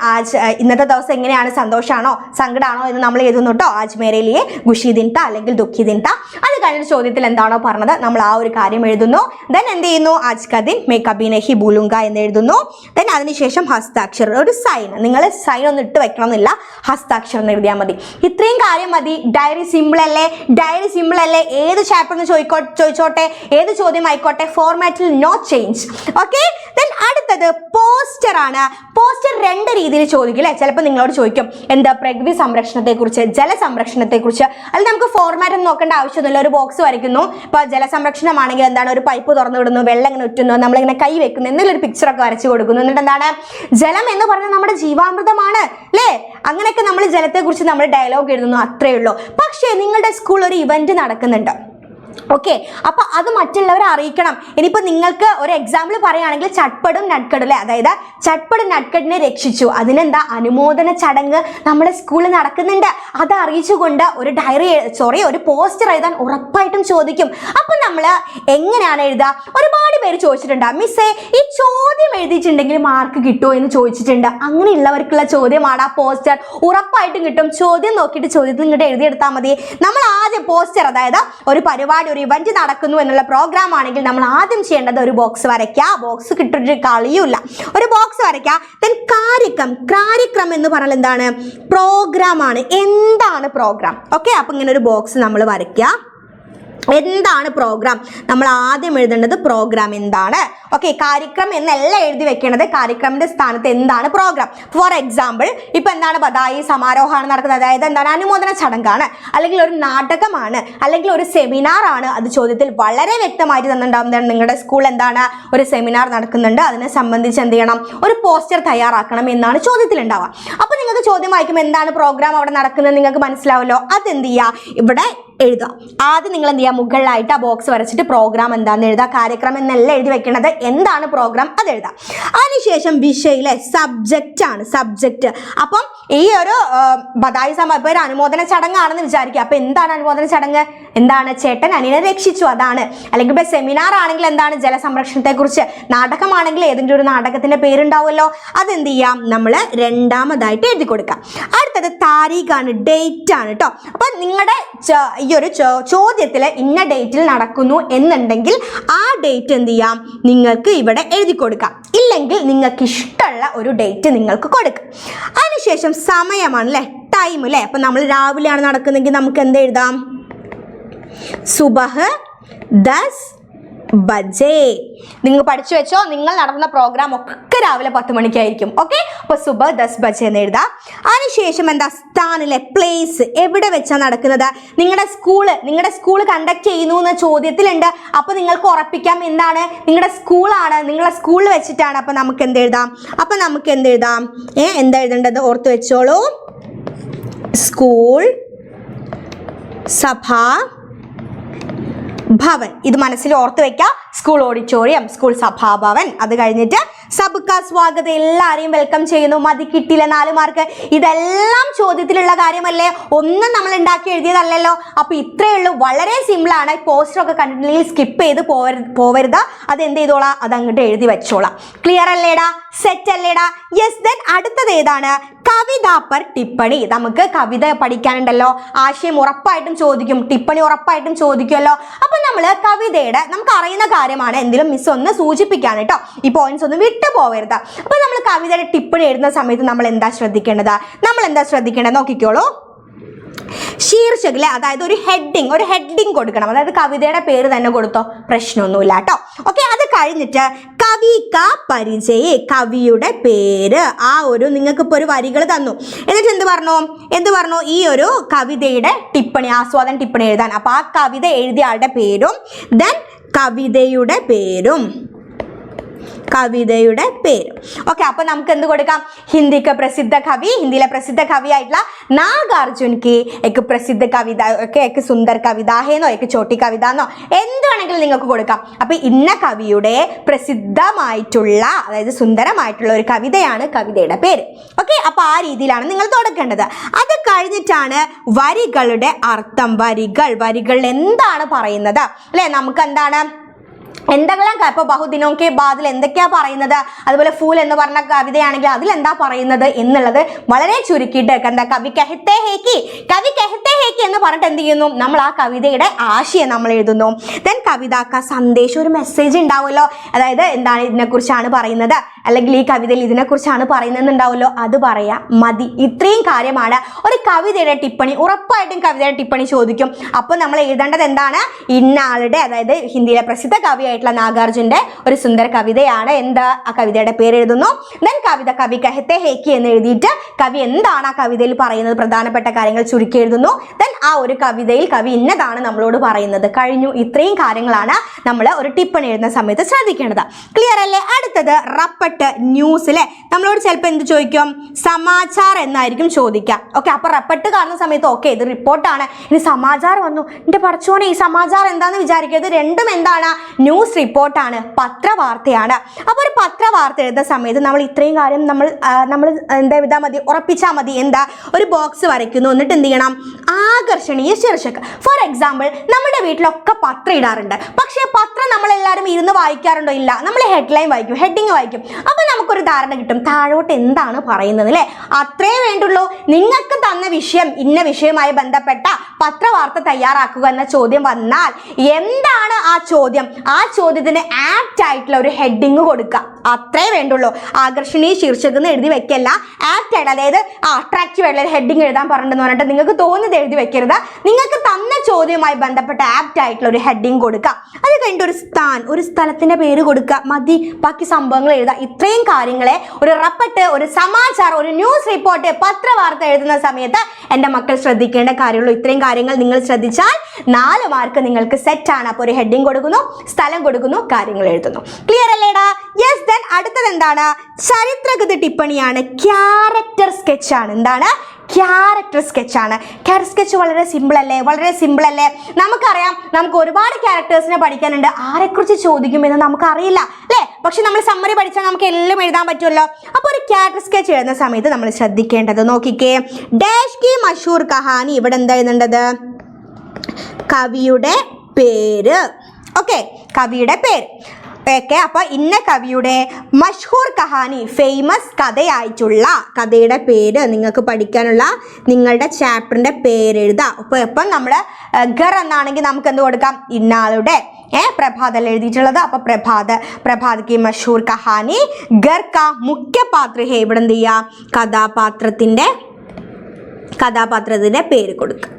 ഇന്നത്തെ ദിവസം എങ്ങനെയാണ്, സന്തോഷമാണോ സങ്കടമാണോ എന്ന് നമ്മൾ എഴുതുന്നു കേട്ടോ. ആജ് മേരെ ലിയെ ഖുഷി ദിൻ താ അല്ലെങ്കിൽ ദുഃഖി ദിൻ താ. അത് കഴിഞ്ഞ ചോദ്യത്തിൽ എന്താണോ പറഞ്ഞത് നമ്മൾ ആ ഒരു കാര്യം എഴുതുന്നു. ദെൻ എന്ത് ചെയ്യുന്നു? ആജ് കാ ദിൻ മേ കബി നഹി ഭൂലൂങ്ക എന്ന് എഴുതുന്നു. ദെൻ അതിനുശേഷം ഹസ്താക്ഷരം, ഒരു സൈൻ, നിങ്ങൾ സൈൻ ഒന്നും ഇട്ട് വെക്കണമെന്നില്ല, ഹസ്താക്ഷരം എന്ന് എഴുതിയാൽ മതി. ഇത്രയും കാര്യം മതി. ഡയറി സിമ്പിൾ അല്ലേ? ഏത് ചാപ്റ്റർ എന്ന് ചോദിച്ചോട്ടെ, ഏത് ചോദ്യം ആയിക്കോട്ടെ, ഫോർമാറ്റിൽ നോ ചേഞ്ച്. ഓക്കെ, ദെൻ അടുത്തത് പോസ്റ്റർ ആണ്. പോസ്റ്റർ 2 രീതിയിൽ ചോദിക്കും അല്ലെ? ചിലപ്പോൾ നിങ്ങളോട് ചോദിക്കും എന്താ പ്രകൃതി സംരക്ഷണത്തെ കുറിച്ച്, ജലസംരക്ഷണത്തെ കുറിച്ച്. അതിൽ നമുക്ക് ഫോർമാറ്റ് ഒന്നും നോക്കേണ്ട ആവശ്യമൊന്നുമില്ല. ഒരു ബോക്സ് വരയ്ക്കുന്നു. ഇപ്പൊ ജലസംരക്ഷണമാണെങ്കിൽ എന്താണ്? ഒരു പൈപ്പ് തുറന്നു വിടുന്നു, വെള്ളം ഇങ്ങനെ ഉറ്റുന്നു, നമ്മളിങ്ങനെ കൈ വെക്കുന്നു, എന്തെങ്കിലും ഒരു പിക്ചറൊക്കെ വരച്ചു കൊടുക്കുന്നു. എന്നിട്ട് എന്താണ്? ജലം എന്ന് പറഞ്ഞാൽ നമ്മുടെ ജീവാമൃതമാണ് അല്ലേ? അങ്ങനെയൊക്കെ നമ്മൾ ജലത്തെ കുറിച്ച് നമ്മൾ ഡയലോഗ് എഴുതുന്നു, അത്രേ ഉള്ളൂ. പക്ഷേ നിങ്ങളുടെ സ്കൂളിൽ ഒരു ഇവന്റ് നടക്കുന്നുണ്ട്. ഓക്കെ, അപ്പൊ അത് മറ്റുള്ളവരെ അറിയിക്കണം. ഇനിയിപ്പോ നിങ്ങൾക്ക് ഒരു എക്സാമ്പിൾ പറയുകയാണെങ്കിൽ ചട്പടും നട്ട്കട്ടും അല്ലെ? അതായത് ചട്പടും നട്ട്കട്ടിനെ രക്ഷിച്ചു, അതിനെന്താ അനുമോദന ചടങ്ങ് നമ്മുടെ സ്കൂളിൽ നടക്കുന്നുണ്ട്. അത് അറിയിച്ചുകൊണ്ട് ഒരു പോസ്റ്റർ എഴുതാൻ ഉറപ്പായിട്ടും ചോദിക്കും. അപ്പൊ നമ്മൾ എങ്ങനെയാണ് എഴുതുക? ഒരുപാട് പേര് ചോദിച്ചിട്ടുണ്ട് മിസ്സേ ഈ ചോദ്യം എഴുതിയിട്ടുണ്ടെങ്കിൽ മാർക്ക് കിട്ടുമോ എന്ന് ചോദിച്ചിട്ടുണ്ട്. അങ്ങനെയുള്ളവർക്കുള്ള ചോദ്യമാണ് ആ പോസ്റ്റർ. ഉറപ്പായിട്ടും കിട്ടും. ചോദ്യം നോക്കിയിട്ട് ചോദ്യത്തിൽ ഇങ്ങോട്ട് എഴുതിയെടുത്താൽ മതി. നമ്മൾ ആദ്യം പോസ്റ്റർ, അതായത് ഒരു പരിപാടി, ഒരു ഇവന്റ് നടക്കുന്നു എന്നുള്ള പ്രോഗ്രാം ആണെങ്കിൽ നമ്മൾ ആദ്യം ചെയ്യേണ്ടത് ഒരു ബോക്സ് വരയ്ക്കുക. ബോക്സ് കിട്ടിയിട്ട് കളിയുമില്ല, ഒരു ബോക്സ് വരയ്ക്കുക. ദെൻ കാര്യക്രം എന്ന് പറഞ്ഞാൽ എന്താണ്? പ്രോഗ്രാം ആണ്. എന്താണ് പ്രോഗ്രാം? ഓക്കെ, അപ്പൊ ഇങ്ങനെ ഒരു ബോക്സ് നമ്മൾ വരയ്ക്കുക. എന്താണ് പ്രോഗ്രാം? നമ്മൾ ആദ്യം എഴുതേണ്ടത് പ്രോഗ്രാം എന്താണ്. ഓക്കെ, കാര്യക്രം എന്നല്ല എഴുതി വെക്കേണ്ടത്. കാര്യക്രമിന്റെ സ്ഥാനത്ത് എന്താണ് പ്രോഗ്രാം. ഫോർ എക്സാമ്പിൾ, ഇപ്പൊ എന്താണ് ബധായി സമാരോഹമാണ് നടക്കുന്നത്, അതായത് എന്താണ് അനുമോദന ചടങ്ങാണ്, അല്ലെങ്കിൽ ഒരു നാടകമാണ്, അല്ലെങ്കിൽ ഒരു സെമിനാർ ആണ്. അത് ചോദ്യത്തിൽ വളരെ വ്യക്തമായിട്ട് തന്നിട്ടുണ്ടാവും. നിങ്ങളുടെ സ്കൂൾ എന്താണ്, ഒരു സെമിനാർ നടക്കുന്നുണ്ട്, അതിനെ സംബന്ധിച്ച് എന്ത് ചെയ്യണം, ഒരു പോസ്റ്റർ തയ്യാറാക്കണം എന്നാണ് ചോദ്യത്തിൽ ഉണ്ടാവുക. അപ്പൊ നിങ്ങൾക്ക് ചോദ്യം വായിക്കുമ്പോൾ എന്താണ് പ്രോഗ്രാം അവിടെ നടക്കുന്നത് നിങ്ങൾക്ക് മനസ്സിലാവല്ലോ. അതെന്ത് ചെയ്യുക, ഇവിടെ എഴുതുക. ആദ്യം നിങ്ങൾ എന്ത് ചെയ്യുക, മുകളിലായിട്ട് ആ ബോക്സ് വരച്ചിട്ട് പ്രോഗ്രാം എന്താണെന്ന് എഴുതുക. കാര്യക്രമം എന്നല്ല എഴുതി വെക്കേണ്ടത്, എന്താണ് പ്രോഗ്രാം അത് എഴുതാം. അതിനുശേഷം വിഷയിലെ സബ്ജക്റ്റ് ആണ്, സബ്ജക്റ്റ്. അപ്പം ഈ ഒരു ബധായി ഇപ്പൊ ഒരു അനുമോദന ചടങ്ങാണെന്ന് വിചാരിക്കുക. അപ്പൊ എന്താണ് അനുമോദന ചടങ്ങ്? എന്താണ്? ചേട്ടൻ അനിയനെ രക്ഷിച്ചു, അതാണ്. അല്ലെങ്കിൽ ഇപ്പൊ സെമിനാർ ആണെങ്കിൽ എന്താണ്? ജലസംരക്ഷണത്തെ കുറിച്ച്. നാടകമാണെങ്കിൽ ഏതെങ്കിലും ഒരു നാടകത്തിന്റെ പേരുണ്ടാവുമല്ലോ, അതെന്ത് ചെയ്യാം, നമ്മൾ രണ്ടാമതായിട്ട് എഴുതി കൊടുക്കാം. അടുത്തത് താരീഖാണ്, ഡേറ്റ് ആണ് കേട്ടോ. അപ്പൊ നിങ്ങളുടെ ഈ ഒരു ചോദ്യത്തിൽ ഇന്ന ഡേറ്റിൽ നടക്കുന്നു എന്നുണ്ടെങ്കിൽ ആ ഡേറ്റ് എന്ത് ചെയ്യാം, നിങ്ങൾക്ക് ഇവിടെ എഴുതി കൊടുക്കാം. ഇല്ലെങ്കിൽ നിങ്ങൾക്ക് ഇഷ്ടമുള്ള ഒരു ഡേറ്റ് നിങ്ങൾക്ക് കൊടുക്കാം. അതിനുശേഷം സമയമാണ് അല്ലേ, ടൈം അല്ലേ. അപ്പൊ നമ്മൾ രാവിലെയാണ് നടക്കുന്നെങ്കിൽ നമുക്ക് എന്ത് എഴുതാം, സുബഹ് 10 ബജേ. നിങ്ങൾ പഠിച്ചു വെച്ചോ, നിങ്ങൾ നടത്തുന്ന പ്രോഗ്രാം ഒക്കെ രാവിലെ 10 മണിക്കായിരിക്കും. ഓക്കെ, അപ്പൊ സുബഹ് 10 ബജേ എന്ന് എഴുതാം. അതിനുശേഷം എന്താ, സ്ഥാനിലെ പ്ലേസ്, എവിടെ വെച്ചാണ് നടക്കുന്നത്. നിങ്ങളുടെ സ്കൂള് കണ്ടക്ട് ചെയ്യുന്നു എന്ന ചോദ്യത്തിലുണ്ട്. അപ്പൊ നിങ്ങൾക്ക് ഉറപ്പിക്കാം എന്താണ്, നിങ്ങളുടെ സ്കൂളാണ്, നിങ്ങളുടെ സ്കൂളിൽ വെച്ചിട്ടാണ്. അപ്പൊ നമുക്ക് എന്ത് എഴുതാം, എന്താ എഴുതേണ്ടത് ഓർത്ത് വെച്ചോളൂ. സ്കൂൾ സഭാ ഭവൻ, ഇത് മനസ്സിൽ ഓർത്ത് വെക്കാം. സ്കൂൾ ഓഡിറ്റോറിയം, സ്കൂൾ സഭാഭവൻ. അത് കഴിഞ്ഞിട്ട് സബ്കാ സ്വാഗതം, എല്ലാവരെയും വെൽക്കം ചെയ്യുന്നു. മതി, കിട്ടിയില്ല 4 മാർക്ക്. ഇതെല്ലാം ചോദ്യത്തിലുള്ള കാര്യമല്ലേ, ഒന്നും നമ്മൾ ഉണ്ടാക്കി എഴുതിയതല്ലല്ലോ. അപ്പൊ ഇത്രയേ ഉള്ളൂ, വളരെ സിമ്പിൾ ആണ്. പോസ്റ്റർ ഒക്കെ കണ്ടിട്ടുണ്ടെങ്കിൽ സ്കിപ്പ് ചെയ്ത് പോവരുത്. അത് എന്ത് ചെയ്തോളാം, അത് അങ്ങോട്ട് എഴുതി വെച്ചോളാം. ക്ലിയർ അല്ലേടാ, സെറ്റ് അല്ലേടാ? യെസ്. ദെൻ അടുത്തത് ഏതാണ്, കവിത പർ ടിപ്പണി. നമുക്ക് കവിത പഠിക്കാനുണ്ടല്ലോ, ആശയം ഉറപ്പായിട്ടും ചോദിക്കും, ടിപ്പണി ഉറപ്പായിട്ടും ചോദിക്കുമല്ലോ. അപ്പൊ നമ്മൾ കവിതയുടെ, നമുക്ക് അറിയുന്ന കാര്യമാണ്, എന്തെങ്കിലും മിസ് ഒന്ന് സൂചിപ്പിക്കാൻ കേട്ടോ, ഈ പോയിന്റ്സ് ഒന്നും വിട്ടു പോവരുത്. അപ്പൊ നമ്മൾ കവിതയുടെ ടിപ്പണി എഴുതുന്ന സമയത്ത് നമ്മൾ എന്താ ശ്രദ്ധിക്കേണ്ടത് നോക്കിക്കോളൂ. ശീർഷകില്, അതായത് ഒരു ഹെഡിങ് കൊടുക്കണം. അതായത് കവിതയുടെ പേര് തന്നെ കൊടുത്തോ, പ്രശ്നമൊന്നുമില്ല കേട്ടോ. ഓക്കെ, അത് കഴിഞ്ഞിട്ട് കവി കാ പരിചയ, കവിയുടെ പേര്. ആ ഒരു നിങ്ങൾക്ക് ഇപ്പോൾ ഒരു വരികൾ തന്നു, എന്നിട്ട് എന്ത് പറഞ്ഞു ഈ ഒരു കവിതയുടെ ടിപ്പണി, ആസ്വാദന ടിപ്പണി എഴുതാൻ. അപ്പൊ ആ കവിത എഴുതിയ ആളുടെ പേരും ദെൻ കവിതയുടെ പേരും. ഓക്കെ, അപ്പൊ നമുക്ക് എന്ത് കൊടുക്കാം, ഹിന്ദിയിലെ പ്രസിദ്ധ കവി ആയിട്ടുള്ള നാഗാർജുൻ की एक प्रसिद्ध कविता, एक सुंदर कविता है नो, एक छोटी कविता എന്നോ എന്ത് വേണമെങ്കിലും നിങ്ങൾക്ക് കൊടുക്കാം. അപ്പൊ ഇന്ന കവിയുടെ പ്രസിദ്ധമായിട്ടുള്ള, അതായത് സുന്ദരമായിട്ടുള്ള ഒരു കവിതയാണ് കവിതയുടെ പേര്. ഓക്കെ, അപ്പൊ ആ രീതിയിലാണ് നിങ്ങൾ തുടങ്ങേണ്ടത്. അത് കഴിഞ്ഞിട്ടാണ് വരികളുടെ അർത്ഥം. വരികൾ എന്താണ് പറയുന്നത് അല്ലെ, നമുക്ക് എന്താണ് എന്തെല്ലാം ഇപ്പൊ ബഹുദിനോക്കെ ബാദിൽ എന്തൊക്കെയാ പറയുന്നത്, അതുപോലെ ഫൂൽ എന്ന് പറഞ്ഞ കവിതയാണെങ്കിൽ അതിൽ എന്താ പറയുന്നത് എന്നുള്ളത് വളരെ ചുരുക്കിയിട്ട് എന്താ, കവി കഹത്തെ ഹേക്കി എന്ന് പറഞ്ഞിട്ട് എന്ത് ചെയ്യുന്നു, നമ്മൾ ആ കവിതയുടെ ആശയം നമ്മൾ എഴുതുന്നു. ദെൻ കവിതാക്ക സന്ദേശം, ഒരു മെസ്സേജ് ഉണ്ടാവുമല്ലോ, അതായത് എന്താണ് ഇതിനെക്കുറിച്ചാണ് പറയുന്നത്, അല്ലെങ്കിൽ ഈ കവിതയിൽ ഇതിനെക്കുറിച്ചാണ് പറയുന്നതെന്നുണ്ടാവുമല്ലോ, അത് പറയാ മതി. ഇത്രയും കാര്യമാണ് ഒരു കവിതയുടെ ടിപ്പണി. ഉറപ്പായിട്ടും കവിതയുടെ ടിപ്പണി ചോദിക്കും. അപ്പോൾ നമ്മൾ എഴുതേണ്ടത് എന്താണ്, ഇന്ന ആളുടെ, അതായത് ഹിന്ദിയിലെ പ്രസിദ്ധ കവിയായിട്ടുള്ള നാഗാർജുന്റെ ഒരു സുന്ദര കവിതയാണ്, എന്താ ആ കവിതയുടെ പേര് എഴുതുന്നു. ദെൻ കവി കഹത്തെ ഹേക്കി എന്ന് എഴുതിയിട്ട് കവി എന്താണ് ആ കവിതയിൽ പറയുന്നത്, പ്രധാനപ്പെട്ട കാര്യങ്ങൾ ചുരുക്കി എഴുതുന്നു. ദെൻ ആ ഒരു കവിതയിൽ കവി ഇന്നതാണ് നമ്മളോട് പറയുന്നത്. കഴിഞ്ഞു. ഇത്രയും കാര്യങ്ങളാണ് നമ്മൾ ഒരു ടിപ്പണി എഴുതുന്ന സമയത്ത് ശ്രദ്ധിക്കേണ്ടത്. ക്ലിയർ അല്ലേ? അടുത്തത് റപ്പട്ട് റെപ്പട്ട് ന്യൂസ് അല്ലേ, നമ്മളോട് ചിലപ്പോൾ എന്ത് ചോദിക്കും, സമാചാർ എന്നായിരിക്കും ചോദിക്കുക. ഓക്കെ, അപ്പൊ റെപ്പട്ട് കാണുന്ന സമയത്ത് ഓക്കെ ഇത് റിപ്പോർട്ടാണ്, ഇനി സമാചാർ വന്നു, എന്റെ പഠിച്ചോനെ ഈ സമാചാർ എന്താന്ന് വിചാരിക്കരുത്, രണ്ടും എന്താണ്, ന്യൂസ് റിപ്പോർട്ടാണ്, പത്രവാർത്തയാണ്. അപ്പൊ ഒരു പത്രവാർത്ത എഴുതുന്ന സമയത്ത് നമ്മൾ ഇത്രയും കാര്യം നമ്മൾ എന്താ എഴുതാൽ മതി, ഉറപ്പിച്ചാൽ മതി. എന്താ, ഒരു ബോക്സ് വരയ്ക്കുന്നു, എന്നിട്ട് എന്ത് ചെയ്യണം, ആകർഷണീയ ശീർഷകം. ഫോർ എക്സാമ്പിൾ, നമ്മുടെ വീട്ടിലൊക്കെ പത്രം ഇടാറുണ്ട്, പക്ഷേ പത്രം നമ്മളെല്ലാവരും ഇരുന്ന് വായിക്കാറുണ്ടോ? ഇല്ല, നമ്മൾ ഹെഡ്ലൈൻ വായിക്കും, ഹെഡിങ് വായിക്കും. അപ്പൊ നമുക്കൊരു ധാരണ കിട്ടും താഴോട്ട് എന്താണ് പറയുന്നത് അല്ലേ. അത്രേ വേണ്ടുള്ളൂ. നിങ്ങൾക്ക് തന്ന വിഷയം ഇന്ന വിഷയവുമായി ബന്ധപ്പെട്ട പത്രവാർത്ത തയ്യാറാക്കുക എന്ന ചോദ്യം വന്നാൽ എന്താണ് ആ ചോദ്യം, ആ ചോദ്യത്തിന് ആപ്റ്റ് ആയിട്ടുള്ള ഒരു ഹെഡിങ് കൊടുക്കുക. അത്രേ വേണ്ടുള്ളൂ. ആകർഷണീയ ശീർഷകം എഴുതി വെക്കല്ല, ആപ്റ്റ് ആയിട്ട്, അതായത് അട്രാക്റ്റീവ് ആയിട്ടുള്ള ഒരു ഹെഡിങ് എഴുതാൻ പറഞ്ഞിട്ടെന്ന് പറഞ്ഞിട്ട് നിങ്ങൾക്ക് തോന്നുന്നത് എഴുതി വെക്കരുത്. നിങ്ങൾക്ക് തന്ന ചോദ്യവുമായി ബന്ധപ്പെട്ട ആപ്റ്റ് ആയിട്ടുള്ള ഒരു ഹെഡിങ് കൊടുക്കുക. അത് കഴിഞ്ഞിട്ട് ഒരു സ്ഥലത്തിന്റെ പേര് കൊടുക്കുക, മതി. ബാക്കി സംഭവങ്ങൾ എഴുതുക. ഇത്രയും കാര്യങ്ങളെ ഒരു റെപ്പട്ട്, ഒരു സമാചാർ, ഒരു ന്യൂസ് റിപ്പോർട്ട്, പത്രവാർത്ത എഴുതുന്ന സമയത്ത് എൻ്റെ മക്കൾ ശ്രദ്ധിക്കേണ്ട കാര്യമുള്ളൂ. ഇത്രയും കാര്യങ്ങൾ നിങ്ങൾ ശ്രദ്ധിച്ചാൽ 4 മാർക്ക് നിങ്ങൾക്ക് സെറ്റ് ആണ്. അപ്പോൾ ഒരു ഹെഡിങ് കൊടുക്കുന്നു, സ്ഥലം കൊടുക്കുന്നു, കാര്യങ്ങൾ എഴുതുന്നു. ക്ലിയർ അല്ലേടാ? യെസ്. ദെൻ അടുത്തത് എന്താണ്, ചരിത്രഗത ടിപ്പണിയാണ്, ക്യാരക്ടർ സ്കെച്ച് ആണ്. എന്താണ്, ക്യാരക്ടർ സ്കെച്ച് ആണ്. ക്യാരക്ടർ സ്കെച്ച് വളരെ സിമ്പിൾ അല്ലേ, വളരെ സിമ്പിൾ അല്ലേ. നമുക്കറിയാം, നമുക്ക് ഒരുപാട് ക്യാരക്ടേഴ്സിനെ പഠിക്കാനുണ്ട്, ആരെക്കുറിച്ച് ചോദിക്കുമെന്ന് നമുക്കറിയില്ല അല്ലേ. പക്ഷെ നമ്മൾ സമ്മറി പഠിച്ചാൽ നമുക്ക് എല്ലാം എഴുതാൻ പറ്റുമല്ലോ. അപ്പോൾ ഒരു ക്യാരക്ടർ സ്കെച്ച് എഴുതുന്ന സമയത്ത് നമ്മൾ ശ്രദ്ധിക്കേണ്ടത് നോക്കിക്കേ, ഡാഷ് കി മഷൂർ കഹാനി, ഇവിടെ എന്താ എഴുതേണ്ടത്, കവിയുടെ പേര്. ഓക്കെ, കവിയുടെ പേര്. ഓക്കെ, അപ്പൊ ഇന്ന കവിയുടെ മഷ്ഹൂർ കഹാനി, ഫേമസ് കഥയായിട്ടുള്ള കഥയുടെ പേര് നിങ്ങൾക്ക് പഠിക്കാനുള്ള നിങ്ങളുടെ ചാപ്റ്ററിന്റെ പേര് എഴുതാം. ഇപ്പം നമ്മൾ ഘർ എന്നാണെങ്കിൽ നമുക്ക് എന്ത് കൊടുക്കാം, ഇന്നാളുടെ പ്രഭാതല്ല എഴുതിയിട്ടുള്ളത്. അപ്പൊ പ്രഭാത് കി മഷഹൂർ കഹാനി, ഘർ കാ മുഖ്യ പാത്ര ഹേ, ഇവിടെ എന്ത് ചെയ്യുക, കഥാപാത്രത്തിന്റെ പേര് കൊടുക്കുക.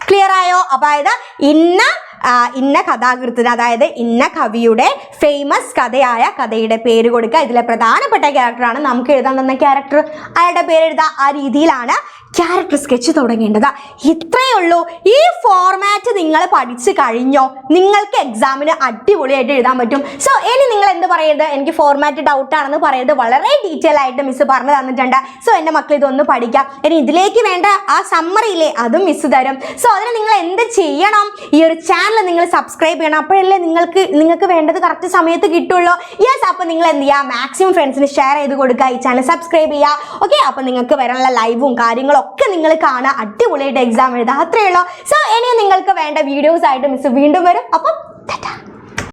ക്ലിയർ ആയോ? അതായത് ഇന്ന കഥാകൃത്തിന്, അതായത് ഇന്ന കവിയുടെ ഫേമസ് കഥയായ കഥയുടെ പേര് കൊടുക്കുക. ഇതിലെ പ്രധാനപ്പെട്ട ക്യാരക്ടറാണ്, നമുക്ക് എഴുതാൻ തന്ന ക്യാരക്ടർ, അയാളുടെ പേര് എഴുതുക. ആ രീതിയിലാണ് ക്യാരക്ടർ സ്കെച്ച് തുടങ്ങേണ്ടത്. ഇത്രയേ ഉള്ളൂ. ഈ ഫോർമാറ്റ് നിങ്ങൾ പഠിച്ചു കഴിഞ്ഞോ, നിങ്ങൾക്ക് എക്സാമിന് അടിപൊളിയായിട്ട് എഴുതാൻ പറ്റും. സോ ഇനി നിങ്ങൾ എന്ത് പറയരുത്, എനിക്ക് ഫോർമാറ്റ് ഡൗട്ട് ആണെന്ന് പറയരുത്. വളരെ ഡീറ്റെയിൽ ആയിട്ട് മിസ് പറഞ്ഞു തന്നിട്ടുണ്ട്. സോ എൻ്റെ മക്കൾ ഇതൊന്ന് പഠിക്കാം. ഇനി ഇതിലേക്ക് വേണ്ട ആ സമ്മറിയില്ലേ, അതും മിസ് തരും. സോ അതിന് നിങ്ങൾ എന്ത് ചെയ്യണം, ഈ ഒരു ചാനൽ നിങ്ങൾ സബ്സ്ക്രൈബ് ചെയ്യണം. അപ്പോഴല്ലേ നിങ്ങൾക്ക് വേണ്ടത് കറക്റ്റ് സമയത്ത് കിട്ടുള്ളൂ. യെസ്, അപ്പോൾ നിങ്ങൾ എന്ത് ചെയ്യുക, മാക്സിമം ഫ്രണ്ട്സിന് ഷെയർ ചെയ്ത് കൊടുക്കുക, ഈ ചാനൽ സബ്സ്ക്രൈബ് ചെയ്യുക. ഓക്കെ, അപ്പോൾ നിങ്ങൾക്ക് വരാനുള്ള ലൈവും കാര്യങ്ങളും ഒക്കെ നിങ്ങൾ കാണുക, അടിപൊളിയായിട്ട് എക്സാം എഴുതുക. അത്രയേ ഉള്ളൂ. സോ ഇനിയും നിങ്ങൾക്ക് വേണ്ട വീഡിയോസ് ആയിട്ട് മിസ് വീണ്ടും വരും. അപ്പം